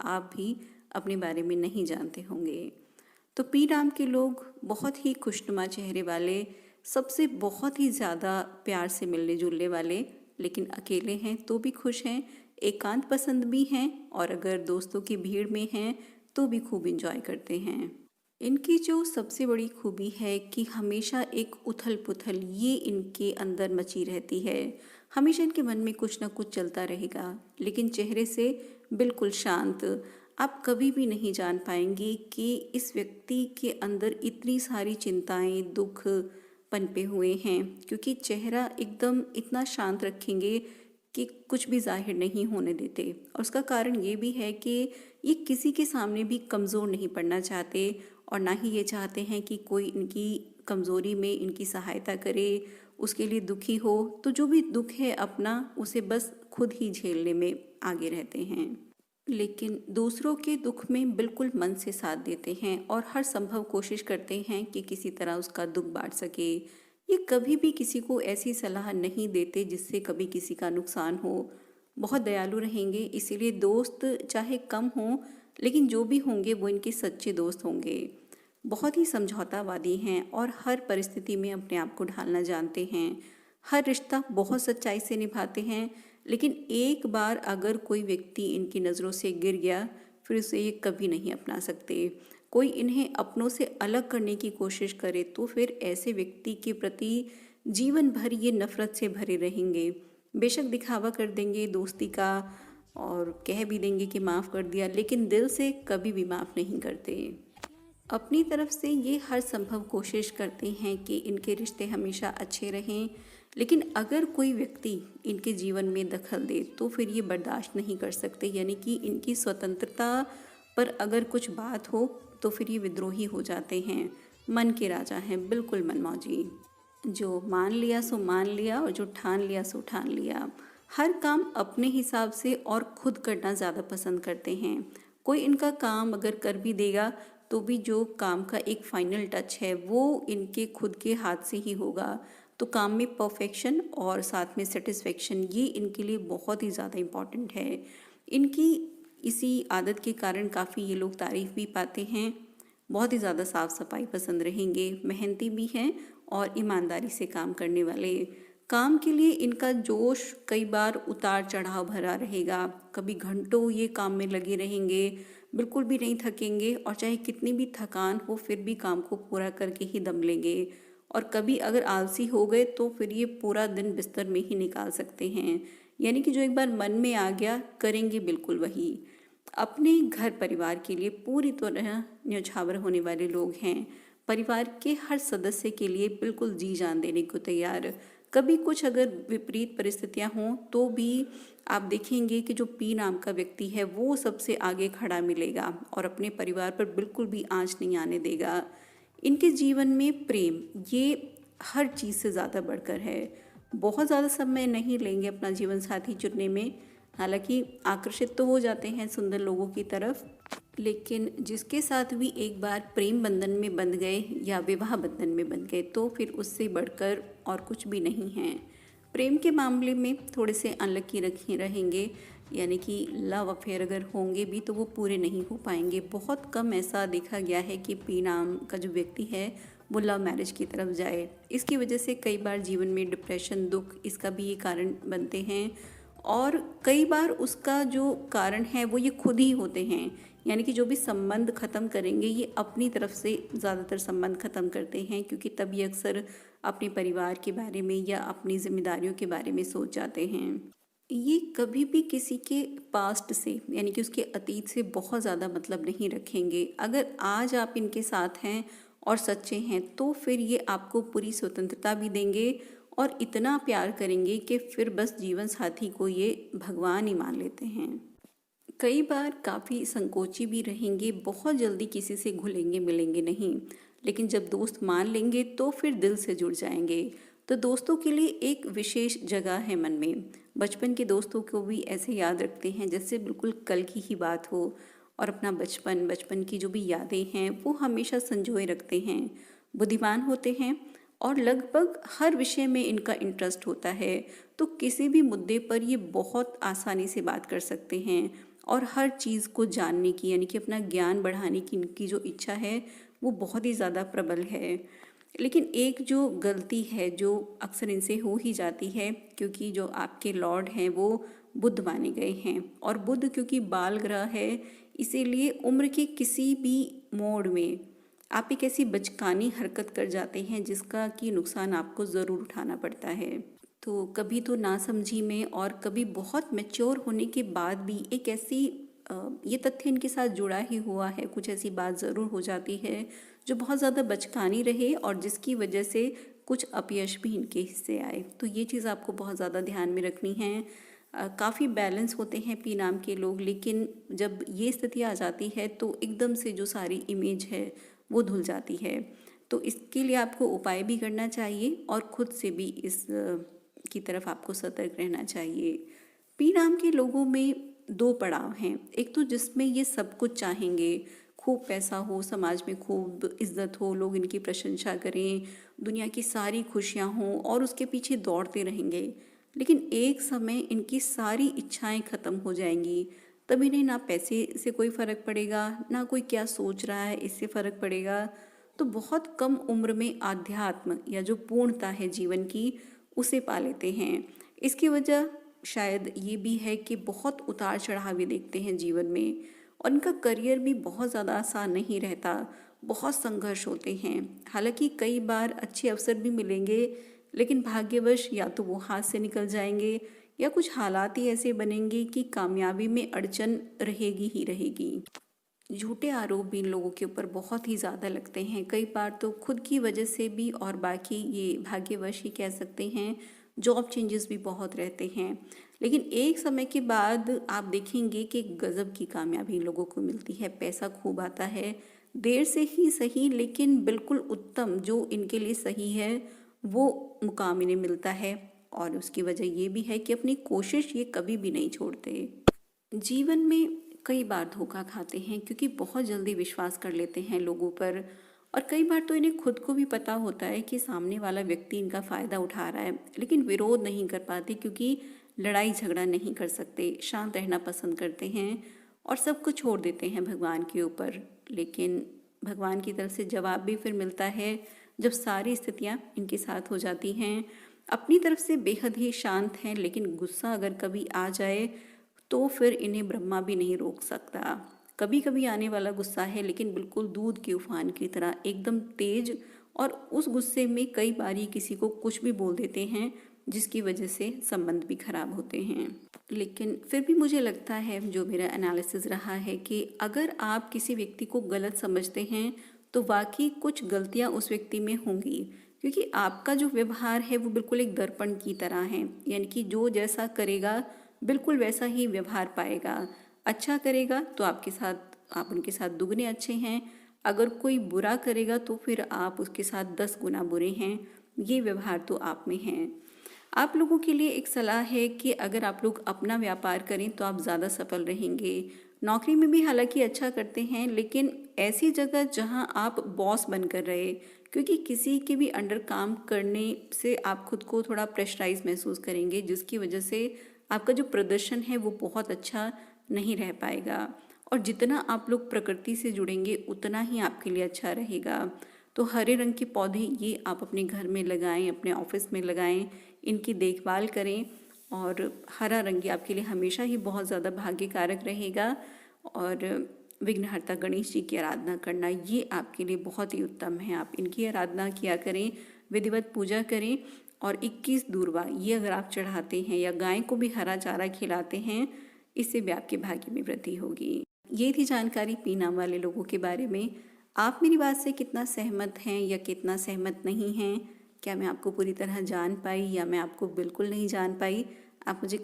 आप भी अपने बारे में नहीं जानते होंगे। तो पी नाम के लोग बहुत ही खुशनुमा चेहरे वाले, सबसे बहुत ही ज़्यादा प्यार से मिलने जुलने वाले, लेकिन अकेले हैं तो भी खुश हैं, एकांत पसंद भी हैं और अगर दोस्तों की भीड़ में हैं तो भी खूब इंजॉय करते हैं। इनकी जो सबसे बड़ी खूबी है कि हमेशा एक उथल पुथल ये इनके अंदर मची रहती है। हमेशा इनके मन में कुछ ना कुछ चलता रहेगा, लेकिन चेहरे से बिल्कुल शांत। आप कभी भी नहीं जान पाएंगे कि इस व्यक्ति के अंदर इतनी सारी चिंताएं, दुख पनपे हुए हैं, क्योंकि चेहरा एकदम इतना शांत रखेंगे कि कुछ भी जाहिर नहीं होने देते। और उसका कारण ये भी है कि ये किसी के सामने भी कमज़ोर नहीं पड़ना चाहते और ना ही ये चाहते हैं कि कोई इनकी कमज़ोरी में इनकी सहायता करे, उसके लिए दुखी हो। तो जो भी दुख है अपना, उसे बस खुद ही झेलने में आगे रहते हैं। लेकिन दूसरों के दुख में बिल्कुल मन से साथ देते हैं और हर संभव कोशिश करते हैं कि किसी तरह उसका दुख बांट सके। ये कभी भी किसी को ऐसी सलाह नहीं देते जिससे कभी किसी का नुकसान हो। बहुत दयालु रहेंगे, इसीलिए दोस्त चाहे कम हों, लेकिन जो भी होंगे वो इनके सच्चे दोस्त होंगे। बहुत ही समझौतावादी हैं और हर परिस्थिति में अपने आप को ढालना जानते हैं। हर रिश्ता बहुत सच्चाई से निभाते हैं, लेकिन एक बार अगर कोई व्यक्ति इनकी नज़रों से गिर गया, फिर उसे ये कभी नहीं अपना सकते। कोई इन्हें अपनों से अलग करने की कोशिश करे तो फिर ऐसे व्यक्ति के प्रति जीवन भर ये नफ़रत से भरे रहेंगे। बेशक दिखावा कर देंगे दोस्ती का और कह भी देंगे कि माफ़ कर दिया, लेकिन दिल से कभी भी माफ़ नहीं करते। अपनी तरफ से ये हर संभव कोशिश करते हैं कि इनके रिश्ते हमेशा अच्छे रहें, लेकिन अगर कोई व्यक्ति इनके जीवन में दखल दे तो फिर ये बर्दाश्त नहीं कर सकते। यानी कि इनकी स्वतंत्रता पर अगर कुछ बात हो तो फिर ये विद्रोही हो जाते हैं। मन के राजा हैं, बिल्कुल मनमौजी। जो मान लिया सो मान लिया और जो ठान लिया सो ठान लिया। हर काम अपने हिसाब से और खुद करना ज़्यादा पसंद करते हैं। कोई इनका काम अगर कर भी देगा तो भी जो काम का एक फाइनल टच है वो इनके खुद के हाथ से ही होगा। तो काम में परफेक्शन और साथ में सेटिस्फेक्शन, ये इनके लिए बहुत ही ज़्यादा इम्पॉर्टेंट है। इनकी इसी आदत के कारण काफ़ी ये लोग तारीफ़ भी पाते हैं। बहुत ही ज़्यादा साफ़ सफाई पसंद रहेंगे, मेहनती भी हैं और ईमानदारी से काम करने वाले। काम के लिए इनका जोश कई बार उतार चढ़ाव भरा रहेगा। कभी घंटों ये काम में लगे रहेंगे, बिल्कुल भी नहीं थकेंगे और चाहे कितनी भी थकान हो फिर भी काम को पूरा करके ही दम लेंगे। और कभी अगर आलसी हो गए तो फिर ये पूरा दिन बिस्तर में ही निकाल सकते हैं। यानी कि जो एक बार मन में आ गया करेंगे बिल्कुल वही। अपने घर परिवार के लिए पूरी तरह न्यौछावर होने वाले लोग हैं। परिवार के हर सदस्य के लिए बिल्कुल जी जान देने को तैयार। कभी कुछ अगर विपरीत परिस्थितियां हों तो भी आप देखेंगे कि जो पी नाम का व्यक्ति है वो सबसे आगे खड़ा मिलेगा और अपने परिवार पर बिल्कुल भी आंच नहीं आने देगा। इनके जीवन में प्रेम ये हर चीज़ से ज़्यादा बढ़कर है। बहुत ज़्यादा समय नहीं लेंगे अपना जीवन साथी चुनने में। हालांकि आकर्षित तो हो जाते हैं सुंदर लोगों की तरफ, लेकिन जिसके साथ भी एक बार प्रेम बंधन में बंध गए या विवाह बंधन में बंध गए तो फिर उससे बढ़कर और कुछ भी नहीं है। प्रेम के मामले में थोड़े से अनलकी रखे रहेंगे। यानी कि लव अफेयर अगर होंगे भी तो वो पूरे नहीं हो पाएंगे। बहुत कम ऐसा देखा गया है कि पी नाम का जो व्यक्ति है वो लव मैरिज की तरफ जाए। इसकी वजह से कई बार जीवन में डिप्रेशन, दुख, इसका भी ये कारण बनते हैं और कई बार उसका जो कारण है वो ये खुद ही होते हैं। यानी कि जो भी संबंध ख़त्म करेंगे ये अपनी तरफ से ज़्यादातर संबंध ख़त्म करते हैं, क्योंकि तब ये अक्सर अपने परिवार के बारे में या अपनी जिम्मेदारियों के बारे में सोच जाते हैं। ये कभी भी किसी के पास्ट से यानी कि उसके अतीत से बहुत ज़्यादा मतलब नहीं रखेंगे। अगर आज आप इनके साथ हैं और सच्चे हैं तो फिर ये आपको पूरी स्वतंत्रता भी देंगे और इतना प्यार करेंगे कि फिर बस जीवन साथी को ये भगवान ही मान लेते हैं। कई बार काफ़ी संकोची भी रहेंगे, बहुत जल्दी किसी से घुलेंगे मिलेंगे नहीं, लेकिन जब दोस्त मान लेंगे तो फिर दिल से जुड़ जाएंगे। तो दोस्तों के लिए एक विशेष जगह है मन में। बचपन के दोस्तों को भी ऐसे याद रखते हैं जैसे बिल्कुल कल की ही बात हो और अपना बचपन बचपन की जो भी यादें हैं वो हमेशा संजोए रखते हैं। बुद्धिमान होते हैं और लगभग हर विषय में इनका इंटरेस्ट होता है। तो किसी भी मुद्दे पर ये बहुत आसानी से बात कर सकते हैं और हर चीज़ को जानने की, यानी कि अपना ज्ञान बढ़ाने की इनकी जो इच्छा है वो बहुत ही ज़्यादा प्रबल है। लेकिन एक जो गलती है जो अक्सर इनसे हो ही जाती है, क्योंकि जो आपके लॉर्ड हैं वो बुध माने गए हैं, और बुध क्योंकि बाल ग्रह है, इसीलिए उम्र के किसी भी मोड़ में आप एक ऐसी बचकानी हरकत कर जाते हैं जिसका कि नुकसान आपको ज़रूर उठाना पड़ता है। तो कभी तो नासमझी में और कभी बहुत मैच्योर होने के बाद भी एक ऐसी ये तथ्य इनके साथ जुड़ा ही हुआ है, कुछ ऐसी बात ज़रूर हो जाती है जो बहुत ज़्यादा बचकानी रहे और जिसकी वजह से कुछ अपयश भी इनके हिस्से आए। तो ये चीज़ आपको बहुत ज़्यादा ध्यान में रखनी है। काफ़ी बैलेंस होते हैं पी नाम के लोग, लेकिन जब ये स्थिति आ जाती है तो एकदम से जो सारी इमेज है वो धुल जाती है। तो इसके लिए आपको उपाय भी करना चाहिए और खुद से भी इस की तरफ आपको सतर्क रहना चाहिए। पी नाम के लोगों में दो पड़ाव हैं। एक तो जिसमें ये सब कुछ चाहेंगे, खूब पैसा हो, समाज में खूब इज्जत हो, लोग इनकी प्रशंसा करें, दुनिया की सारी खुशियां हों और उसके पीछे दौड़ते रहेंगे। लेकिन एक समय इनकी सारी इच्छाएं ख़त्म हो जाएंगी, तब इन्हें ना पैसे से कोई फ़र्क पड़ेगा, ना कोई क्या सोच रहा है इससे फ़र्क पड़ेगा। तो बहुत कम उम्र में आध्यात्म या जो पूर्णता है जीवन की उसे पा लेते हैं। इसकी वजह शायद ये भी है कि बहुत उतार चढ़ाव भी देखते हैं जीवन में, और इनका करियर भी बहुत ज़्यादा आसान नहीं रहता, बहुत संघर्ष होते हैं। हालांकि कई बार अच्छे अवसर भी मिलेंगे, लेकिन भाग्यवश या तो वो हाथ से निकल जाएंगे या कुछ हालात ही ऐसे बनेंगे कि कामयाबी में अड़चन रहेगी ही रहेगी। झूठे आरोप भी इन लोगों के ऊपर बहुत ही ज़्यादा लगते हैं, कई बार तो खुद की वजह से भी, और बाकी ये भाग्यवश ही कह सकते हैं। जॉब चेंजेस भी बहुत रहते हैं, लेकिन एक समय के बाद आप देखेंगे कि गज़ब की कामयाबी इन लोगों को मिलती है, पैसा खूब आता है, देर से ही सही लेकिन बिल्कुल उत्तम जो इनके लिए सही है वो मुकाम इन्हें मिलता है। और उसकी वजह ये भी है कि अपनी कोशिश ये कभी भी नहीं छोड़ते। जीवन में कई बार धोखा खाते हैं क्योंकि बहुत जल्दी विश्वास कर लेते हैं लोगों पर, और कई बार तो इन्हें खुद को भी पता होता है कि सामने वाला व्यक्ति इनका फ़ायदा उठा रहा है, लेकिन विरोध नहीं कर पाते क्योंकि लड़ाई झगड़ा नहीं कर सकते, शांत रहना पसंद करते हैं और सब कुछ छोड़ देते हैं भगवान के ऊपर। लेकिन भगवान की तरफ से जवाब भी फिर मिलता है जब सारी स्थितियाँ इनके साथ हो जाती हैं। अपनी तरफ से बेहद ही शांत हैं, लेकिन गुस्सा अगर कभी आ जाए तो फिर इन्हें ब्रह्मा भी नहीं रोक सकता। कभी कभी आने वाला गुस्सा है, लेकिन बिल्कुल दूध के उफान की तरह एकदम तेज, और उस गुस्से में कई बार ये किसी को कुछ भी बोल देते हैं जिसकी वजह से संबंध भी खराब होते हैं। लेकिन फिर भी मुझे लगता है, जो मेरा एनालिसिस रहा है, कि अगर आप किसी व्यक्ति को गलत समझते हैं तो वाकई कुछ गलतियां उस व्यक्ति में होंगी, क्योंकि आपका जो व्यवहार है वो बिल्कुल एक दर्पण की तरह है, यानी कि जो जैसा करेगा बिल्कुल वैसा ही व्यवहार पाएगा। अच्छा करेगा तो आपके साथ, आप उनके साथ दुगने अच्छे हैं, अगर कोई बुरा करेगा तो फिर आप उसके साथ 10 गुना बुरे हैं। ये व्यवहार तो आप में हैं। आप लोगों के लिए एक सलाह है कि अगर आप लोग अपना व्यापार करें तो आप ज़्यादा सफल रहेंगे। नौकरी में भी हालांकि अच्छा करते हैं, लेकिन ऐसी जगह जहां आप बॉस बनकर रहे, क्योंकि किसी के भी अंडर काम करने से आप खुद को थोड़ा प्रेशराइज महसूस करेंगे, जिसकी वजह से आपका जो प्रदर्शन है वो बहुत अच्छा नहीं रह पाएगा। और जितना आप लोग प्रकृति से जुड़ेंगे उतना ही आपके लिए अच्छा रहेगा। तो हरे रंग के पौधे ये आप अपने घर में लगाएं, अपने ऑफिस में लगाएं, इनकी देखभाल करें, और हरा रंग आपके लिए हमेशा ही बहुत ज़्यादा भाग्यकारक रहेगा। और विघ्नहर्ता गणेश जी की आराधना करना ये आपके लिए बहुत ही उत्तम है। आप इनकी आराधना किया करें, विधिवत पूजा करें, और 21 दूर्वा ये अगर आप चढ़ाते हैं या गाय को भी हरा चारा खिलाते हैं, इससे भी आपके भाग्य में वृद्धि होगी। ये थी जानकारी पी नाम वाले लोगों के बारे में। आप मेरी बात से कितना सहमत हैं या कितना सहमत नहीं हैं? क्या मैं आपको पूरी तरह जान पाई या मैं आपको बिल्कुल नहीं जान पाई? आप मुझे